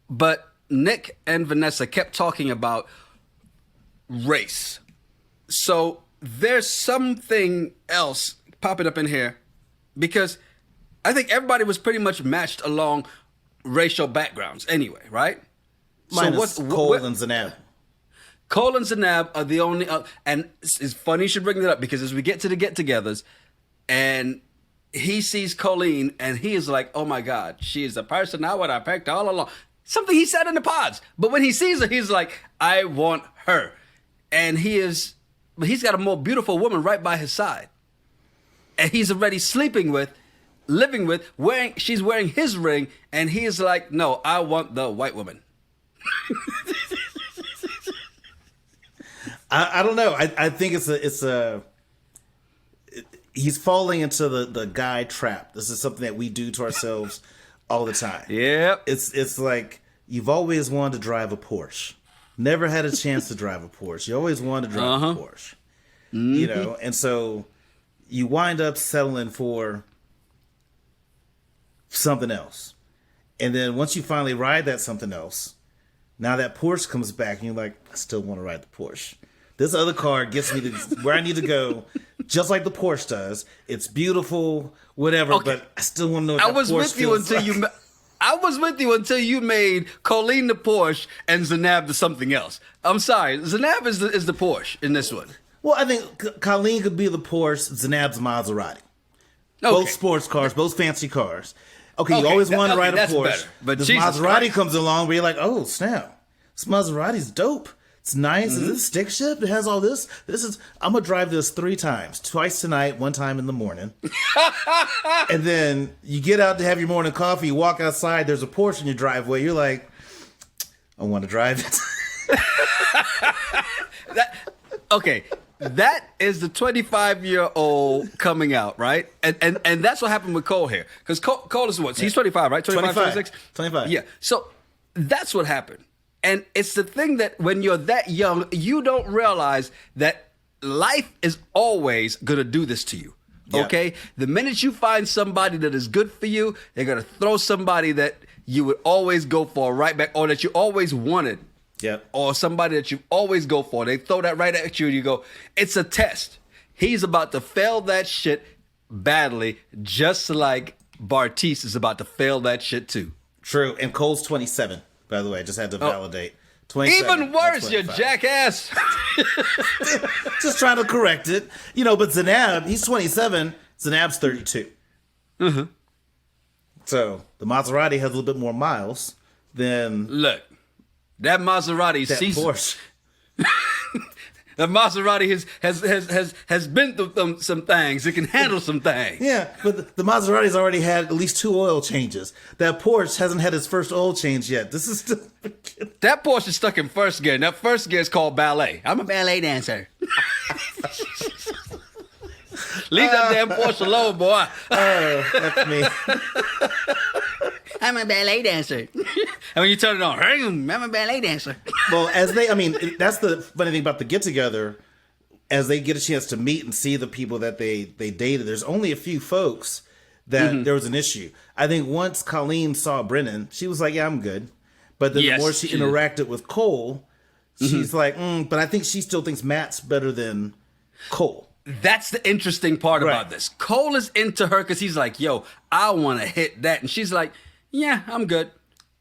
but Nick and Vanessa kept talking about race. So there's something else popping up in here because I think everybody was pretty much matched along racial backgrounds anyway, right? Minus Cole and Zanab. Cole and Zanab are the only... and it's funny you should bring that up because as we get to the get-togethers and... he sees Colleen and he is like, "Oh my God, she is the person I would have picked all along." Something he said in the pods. But when he sees her, he's like, I want her. And he's got a more beautiful woman right by his side. And he's already sleeping with, living with, she's wearing his ring, and he is like, no, I want the white woman. I don't know. I think he's falling into the guy trap. This is something that we do to ourselves all the time. Yep. It's like you've always wanted to drive a Porsche. Never had a chance to drive a Porsche. You always wanted to drive a Porsche. Mm-hmm. You know, and so you wind up settling for something else. And then once you finally ride that something else, now that Porsche comes back and you're like, I still want to ride the Porsche. This other car gets me to where I need to go, just like the Porsche does. It's beautiful, whatever, but I still want to know what I was with you until you made Colleen the Porsche and Zanab the something else. I'm sorry, Zanab is the Porsche in this one. Well, I think Colleen could be the Porsche, Zanab's Maserati. Okay. Both sports cars, both fancy cars. Okay, you always want to ride a Porsche, better. But this Jesus Maserati Christ. comes along where you're like, oh, snap. This Maserati's dope. It's nice. Mm-hmm. Is this stick shift? It has all this. I'm going to drive this 3 times. Twice tonight, 1 time in the morning. And then you get out to have your morning coffee, you walk outside, there's a Porsche in your driveway. You're like, I want to drive it. That is the 25-year-old coming out, right? And that's what happened with Cole here. Because Cole is what? He's 25, right? 26? 25. Yeah. So that's what happened. And it's the thing that when you're that young, you don't realize that life is always going to do this to you. Okay? Yeah. The minute you find somebody that is good for you, they're going to throw somebody that you would always go for right back, or that you always wanted. Yep. Or somebody that you always go for. They throw that right at you and you go, it's a test. He's about to fail that shit badly, just like Bartise is about to fail that shit too. True. And Cole's 27, by the way. I just had to validate. 27, even worse, you jackass. Just trying to correct it. You know, but Zanab, he's 27. Zanab's 32. Mm-hmm. So the Maserati has a little bit more miles than... Look. That Maserati Porsche. The Maserati has been through some things. It can handle some things. Yeah, but the Maserati's already had at least 2 oil changes. That Porsche hasn't had its first oil change yet. This is still... That Porsche is stuck in first gear, and that first gear is called ballet. I'm a ballet dancer. Leave that damn Porsche alone, boy. Oh, that's me. I'm a ballet dancer. And when you turn it on, I'm a ballet dancer. Well, that's the funny thing about the get-together. As they get a chance to meet and see the people that they dated, there's only a few folks that there was an issue. I think once Colleen saw Brennon, she was like, yeah, I'm good. But then the more she interacted with Cole, she's like, but I think she still thinks Matt's better than Cole. That's the interesting part about this. Cole is into her because he's like, yo, I want to hit that. And she's like, yeah, I'm good.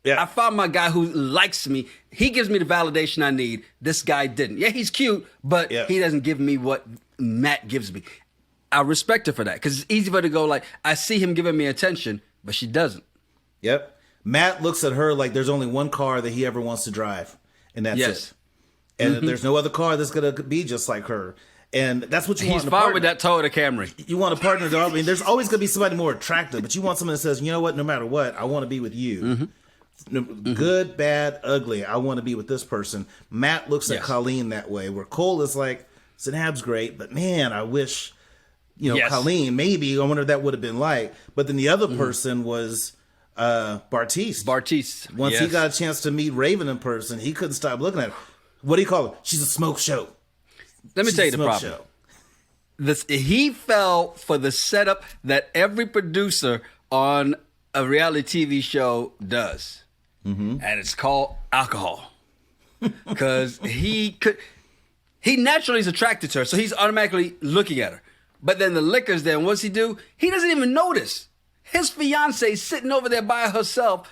Yeah. I found my guy who likes me. He gives me the validation I need. This guy didn't. Yeah, he's cute, but he doesn't give me what Matt gives me. I respect her for that because it's easy for her to go like, I see him giving me attention, but she doesn't. Yep. Matt looks at her like there's only one car that he ever wants to drive, and that's it. And there's no other car that's going to be just like her. And that's what you want in a partner. He's fine with that Toyota Camry. You want a partner that, I mean, there's always going to be somebody more attractive, but you want someone that says, you know what, no matter what, I want to be with you. Good, bad, ugly, I want to be with this person. Matt looks at Colleen that way, where Cole is like, Zanab's great, but man, I wish, Colleen, maybe, I wonder if that would have been like. But then the other person was Bartise. Once he got a chance to meet Raven in person, he couldn't stop looking at her. What do you call her? She's a smoke show. Let me tell you the problem. He fell for the setup that every producer on a reality TV show does. And it's called alcohol. Because he naturally is attracted to her, so he's automatically looking at her. But then the liquor's there, and what's he do? He doesn't even notice. His fiance's sitting over there by herself,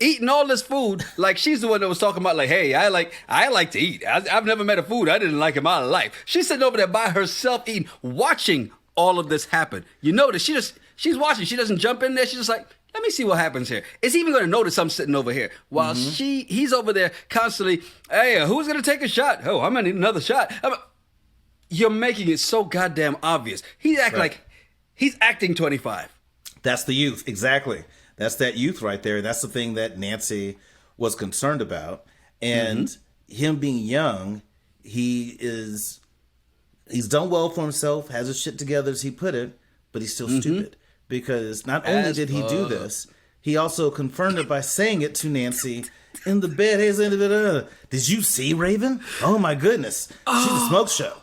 eating all this food, like she's the one that was talking about, like, hey, I like to eat. I've never met a food I didn't like in my life. She's sitting over there by herself eating, watching all of this happen. You notice she's watching. She doesn't jump in there. She's just like, let me see what happens here. Is he even going to notice I'm sitting over here while he's over there constantly? Hey, who's going to take a shot? Oh, I'm going to need another shot. You're making it so goddamn obvious. He's like he's acting 25. That's the youth, exactly. That's that youth right there. That's the thing that Nancy was concerned about, and him being young, he's done well for himself, has his shit together as he put it, but he's still stupid. Because not only did he do this, he also confirmed it by saying it to Nancy in the bed. Hey, did you see Raven? Oh my goodness. She's a smoke show.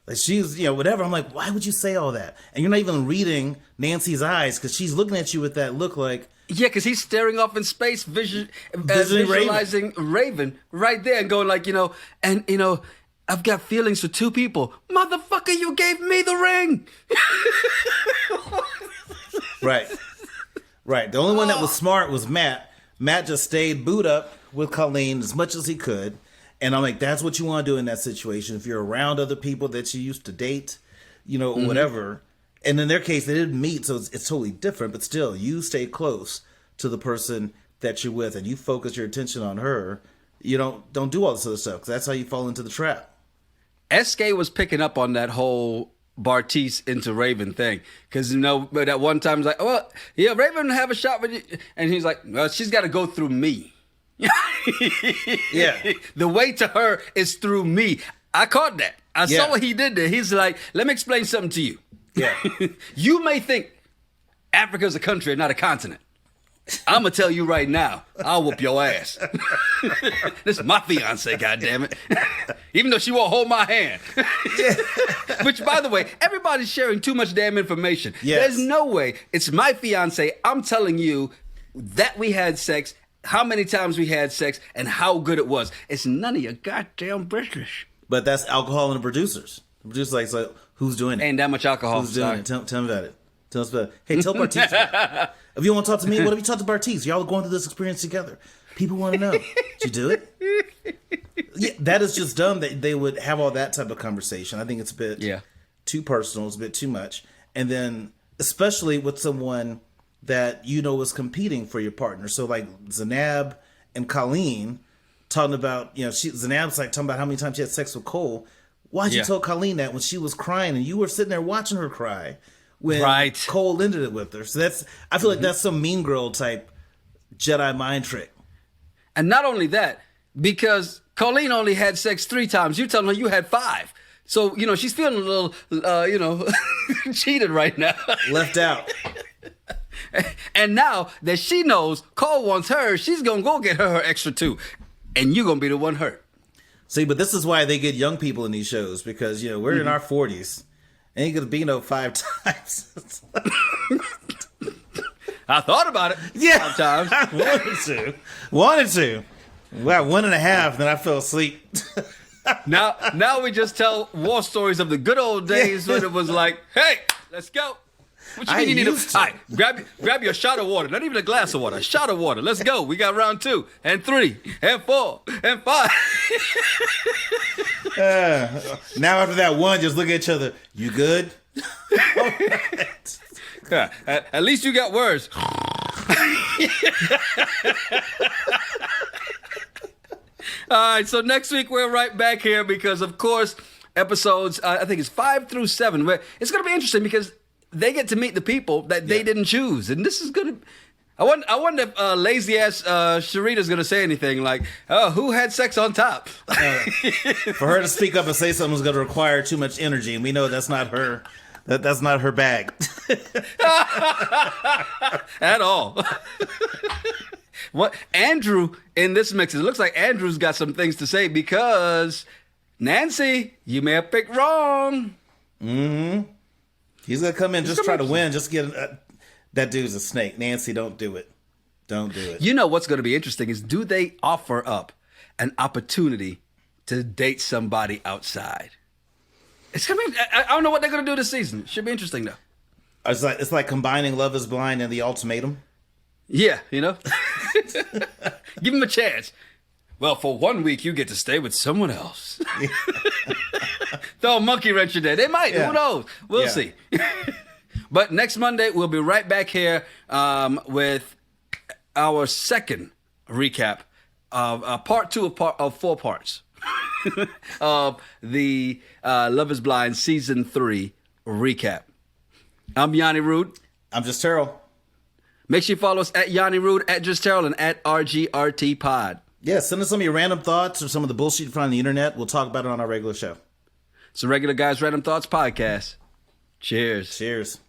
Like she's, whatever. I'm like, why would you say all that? And you're not even reading Nancy's eyes because she's looking at you with that look like. Yeah, because he's staring off in space, visualizing Raven right there and going like, I've got feelings for two people. Motherfucker, you gave me the ring. Right. The only one that was smart was Matt. Matt just stayed booed up with Colleen as much as he could. And I'm like, that's what you want to do in that situation. If you're around other people that you used to date, whatever. And in their case, they didn't meet, so it's totally different. But still, you stay close to the person that you're with and you focus your attention on her. You don't do all this other stuff because that's how you fall into the trap. SK was picking up on that whole Bartise into Raven thing. Because, but at one time, he's like, oh, yeah, Raven have a shot with you. And he's like, well, she's got to go through me. Yeah. The way to her is through me. I caught that. I saw what he did there. He's like, let me explain something to you. Yeah. You may think Africa's a country and not a continent. I'm going to tell you right now, I'll whoop your ass. This is my fiance, goddammit. Even though she won't hold my hand. Which, by the way, everybody's sharing too much damn information. Yes. There's no way. It's my fiance. I'm telling you that we had sex, how many times we had sex, and how good it was. It's none of your goddamn business. But that's alcohol and the producers. The producer's like, so who's doing it? Ain't that much alcohol. Who's doing it? Tell me about it. Tell us about it. Hey, tell Bartise about it. If you want to talk to me, what if you talk to Bartise? Y'all are going through this experience together. People want to know. Did you do it? Yeah, that is just dumb that they would have all that type of conversation. I think it's a bit too personal. It's a bit too much. And then, especially with someone that is competing for your partner. So like Zanab and Colleen talking about, Zanab's like talking about how many times she had sex with Cole. Why'd you tell Colleen that when she was crying and you were sitting there watching her cry? When Cole ended it with her. So I feel like that's some Mean Girl type Jedi mind trick. And not only that, because Colleen only had sex 3 times, you telling her you had 5. So, she's feeling a little, cheated right now. Left out. And now that she knows Cole wants her, she's going to go get her extra 2. And you're going to be the one hurt. See, but this is why they get young people in these shows. Because, we're in our 40s. Ain't gonna be no 5 times. I thought about it. 5 times. I wanted to. Well, 1.5, then I fell asleep. Now we just tell war stories of the good old days when it was like, hey, let's go. What you mean you need all right, grab your shot of water. Not even a glass of water. A shot of water. Let's go. We got round 2 and 3 and 4 and 5. Now after that one, just look at each other. You good? At least you got words. All right, so next week we're right back here because, of course, episodes, I think it's 5 through 7. It's going to be interesting because they get to meet the people that they didn't choose. And this is going to... I wonder if lazy-ass Sharita's going to say anything like, oh, who had sex on top? For her to speak up and say something is going to require too much energy, and we know that's not her. That's not her bag. At all. What Andrew in this mix, it looks like Andrew's got some things to say because Nancy, you may have picked wrong. Mm-hmm. He's going to come in, just try to win, just get... that dude's a snake. Nancy, don't do it. Don't do it. You know what's going to be interesting is do they offer up an opportunity to date somebody outside? It's gonna be, I don't know what they're going to do this season. It should be interesting, though. It's like combining Love is Blind and The Ultimatum. Yeah, Give him a chance. Well, for 1 week, you get to stay with someone else. Throw a monkey wrench in there. They might. Yeah. Who knows? We'll see. But next Monday, we'll be right back here with our second recap of part two of 4 parts of the Love is Blind Season 3 recap. I'm Yanni Rude. I'm just Terryl. Make sure you follow us at Yanni Rude, at Just Terryl, and at RGRT Pod. Yeah, send us some of your random thoughts or some of the bullshit you find on the internet. We'll talk about it on our regular show. It's a Regular Guys Random Thoughts podcast. Cheers. Cheers.